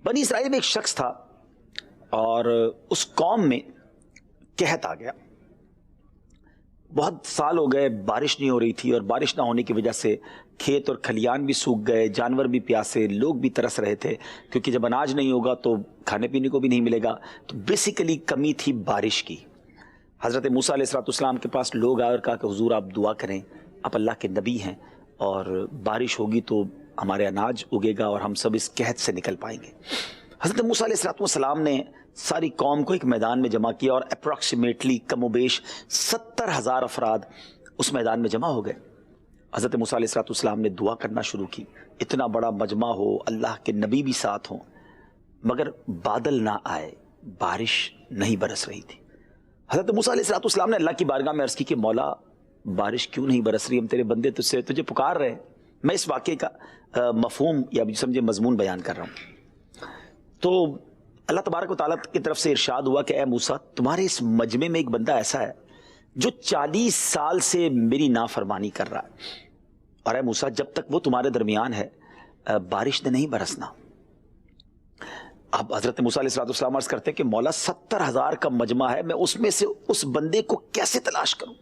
بنی اسرائیل میں ایک شخص تھا اور اس قوم میں قحط آ گیا. بہت سال ہو گئے بارش نہیں ہو رہی تھی، اور بارش نہ ہونے کی وجہ سے کھیت اور کھلیان بھی سوکھ گئے، جانور بھی پیاسے، لوگ بھی ترس رہے تھے، کیونکہ جب اناج نہیں ہوگا تو کھانے پینے کو بھی نہیں ملے گا. تو بیسیکلی کمی تھی بارش کی. حضرت موسیٰ علیہ السلام کے پاس لوگ آئے اور کہا کہ حضور آپ دعا کریں، آپ اللہ کے نبی ہیں اور بارش ہوگی تو ہمارے اناج اگے گا اور ہم سب اس قحط سے نکل پائیں گے. حضرت موسیٰ علیہ السلام نے ساری قوم کو ایک میدان میں جمع کیا اور اپروکسیمیٹلی کم و بیش 70,000 افراد اس میدان میں جمع ہو گئے. حضرت موسیٰ علیہ السلام نے دعا کرنا شروع کی. اتنا بڑا مجمع ہو، اللہ کے نبی بھی ساتھ ہوں، مگر بادل نہ آئے، بارش نہیں برس رہی تھی. حضرت موسیٰ علیہ السلام نے اللہ کی بارگاہ میں عرض کی کہ مولا بارش کیوں نہیں برس رہی؟ ہم تیرے بندے تجھے پکار رہے ہیں. میں اس واقعے کا مفہوم یا سمجھے مضمون بیان کر رہا ہوں. تو اللہ تبارک و تعالیٰ کی طرف سے ارشاد ہوا کہ اے موسیٰ، تمہارے اس مجمع میں ایک بندہ ایسا ہے جو 40 سال سے میری نافرمانی کر رہا ہے، اور اے موسیٰ جب تک وہ تمہارے درمیان ہے بارش نے نہیں برسنا. اب حضرت موسیٰ علیہ السلام عرض کرتے ہیں کہ مولا 70,000 کا مجمع ہے، میں اس میں سے اس بندے کو کیسے تلاش کروں؟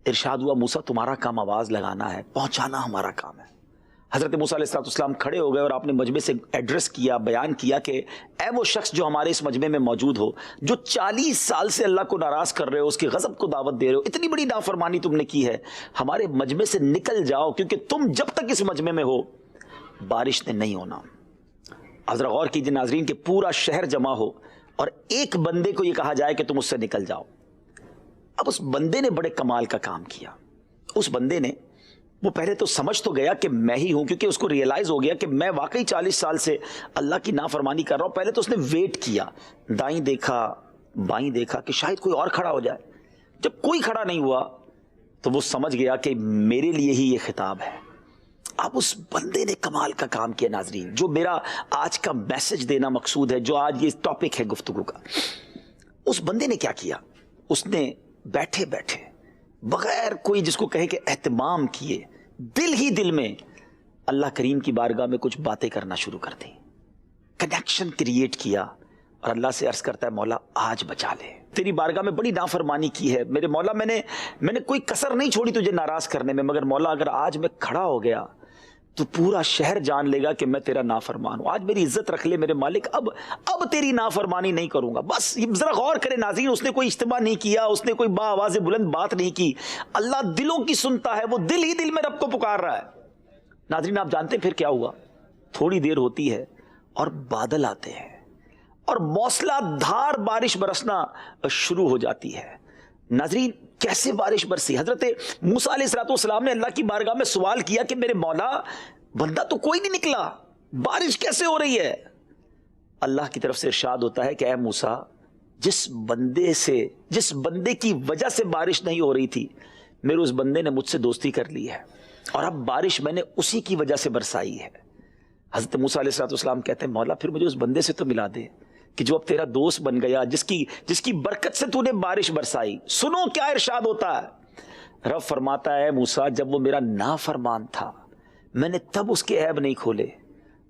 ارشاد ہوا موسیٰ تمہارا کام آواز لگانا ہے، پہنچانا ہمارا کام ہے. حضرت موسیٰ علیہ السلام کھڑے ہو گئے اور آپ نے مجمع سے ایڈریس کیا، بیان کیا کہ اے وہ شخص جو ہمارے اس مجمع میں موجود ہو، جو 40 سال سے اللہ کو ناراض کر رہے ہو، اس کے غضب کو دعوت دے رہے ہو، اتنی بڑی نافرمانی تم نے کی ہے، ہمارے مجمع سے نکل جاؤ، کیونکہ تم جب تک اس مجمع میں ہو بارش نے نہیں ہونا. اب ذرا غور کیجیے ناظرین کہ پورا شہر جمع ہو اور ایک بندے کو یہ کہا جائے کہ تم اس سے نکل جاؤ. اب اس بندے نے بڑے کمال کا کام کیا. اس بندے نے وہ پہلے تو سمجھ تو گیا کہ میں ہی ہوں، کیونکہ اس کو ریئلائز ہو گیا کہ میں واقعی 40 سال سے اللہ کی نافرمانی کر رہا ہوں. پہلے تو اس نے ویٹ کیا، دائیں دیکھا بائیں دیکھا کہ شاید کوئی اور کھڑا ہو جائے. جب کوئی کھڑا نہیں ہوا تو وہ سمجھ گیا کہ میرے لیے ہی یہ خطاب ہے. اب اس بندے نے کمال کا کام کیا ناظرین، جو میرا آج کا میسج دینا مقصود ہے، جو آج یہ ٹاپک ہے گفتگو کا. اس بندے نے کیا کیا؟ اس نے بیٹھے بیٹھے بغیر کوئی جس کو کہے کہ اہتمام کیے، دل ہی دل میں اللہ کریم کی بارگاہ میں کچھ باتیں کرنا شروع کر دیں، کنیکشن کریٹ کیا اور اللہ سے عرض کرتا ہے مولا آج بچا لے، تیری بارگاہ میں بڑی نافرمانی کی ہے میرے مولا، میں نے کوئی کسر نہیں چھوڑی تجھے ناراض کرنے میں، مگر مولا اگر آج میں کھڑا ہو گیا تو پورا شہر جان لے گا کہ میں تیرا نافرمان ہوں. آج میری عزت رکھ لے میرے مالک، اب تیری نافرمانی نہیں کروں گا. بس ذرا غور کرے ناظرین، اس نے کوئی اجتماع نہیں کیا، اس نے کوئی با آواز بلند بات نہیں کی. اللہ دلوں کی سنتا ہے، وہ دل ہی دل میں رب کو پکار رہا ہے. ناظرین آپ جانتے پھر کیا ہوا؟ تھوڑی دیر ہوتی ہے اور بادل آتے ہیں اور موسلا دھار بارش برسنا شروع ہو جاتی ہے. ناظرین کیسے بارش برسی؟ حضرت موسیٰ علیہ السلام نے اللہ کی بارگاہ میں سوال کیا کہ میرے مولا بندہ تو کوئی نہیں نکلا، بارش کیسے ہو رہی ہے؟ اللہ کی طرف سے ارشاد ہوتا ہے کہ اے موسیٰ جس بندے کی وجہ سے بارش نہیں ہو رہی تھی، میرے اس بندے نے مجھ سے دوستی کر لی ہے اور اب بارش میں نے اسی کی وجہ سے برسائی ہے. حضرت موسیٰ علیہ السلام کہتے ہیں مولا پھر مجھے اس بندے سے تو ملا دے کہ جو اب تیرا دوست بن گیا، جس کی برکت سے تو نے بارش برسائی. سنو کیا ارشاد ہوتا ہے. رب فرماتا ہے موسیٰ جب وہ میرا نافرمان تھا میں نے تب اس کے عیب نہیں کھولے،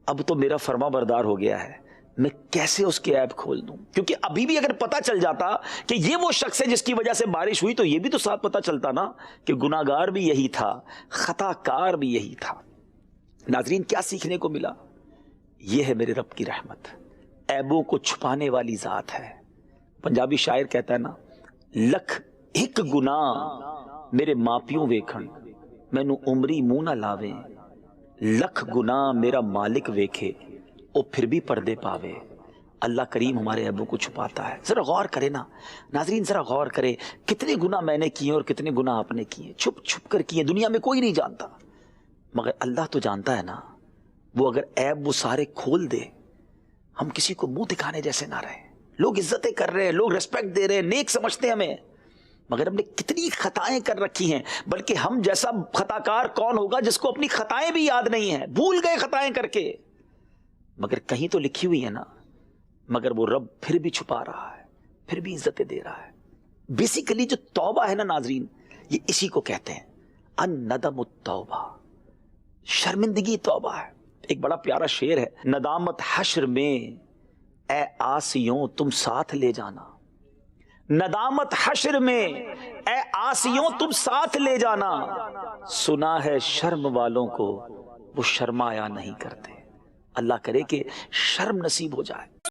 اب تو میرا فرما بردار ہو گیا ہے، میں کیسے اس کے عیب کھول دوں؟ کیونکہ ابھی بھی اگر پتا چل جاتا کہ یہ وہ شخص ہے جس کی وجہ سے بارش ہوئی تو یہ بھی تو ساتھ پتا چلتا نا کہ گناہ گار بھی یہی تھا، خطا کار بھی یہی تھا. ناظرین کیا سیکھنے کو ملا؟ یہ ہے میرے رب کی رحمت، عیبوں کو چھپانے والی ذات ہے. پنجابی شاعر کہتا ہے نا، لکھ ایک گناہ میرے ماپیوں ویکھن مینوں عمری منہ نہ لاویں، لکھ گناہ میرا مالک ویکھے او پھر بھی پردے پاوے. اللہ کریم ہمارے عیبوں کو چھپاتا ہے. ذرا غور کرے نا ناظرین، ذرا غور کرے کتنے گناہ میں نے کیے اور کتنے گناہ آپ نے کیے، چھپ چھپ کر کیے، دنیا میں کوئی نہیں جانتا مگر اللہ تو جانتا ہے نا. وہ اگر عیب وہ سارے کھول دے، ہم کسی کو منہ دکھانے جیسے نہ رہے. لوگ عزتیں کر رہے ہیں، لوگ ریسپیکٹ دے رہے ہیں، نیک سمجھتے ہیں ہمیں، مگر ہم نے کتنی خطائیں کر رکھی ہیں. بلکہ ہم جیسا خطاکار کون ہوگا جس کو اپنی خطائیں بھی یاد نہیں ہیں، بھول گئے خطائیں کر کے، مگر کہیں تو لکھی ہوئی ہے نا. مگر وہ رب پھر بھی چھپا رہا ہے، پھر بھی عزتیں دے رہا ہے. بیسیکلی جو توبہ ہے نا ناظرین، یہ اسی کو کہتے ہیں الندم التوبہ، شرمندگی توبہ ہے. ایک بڑا پیارا شعر ہے، ندامت حشر میں اے آسیوں تم ساتھ لے جانا، ندامت حشر میں اے آسیوں تم ساتھ لے جانا، سنا ہے شرم والوں کو وہ شرمایا نہیں کرتے۔ اللہ کرے کہ شرم نصیب ہو جائے۔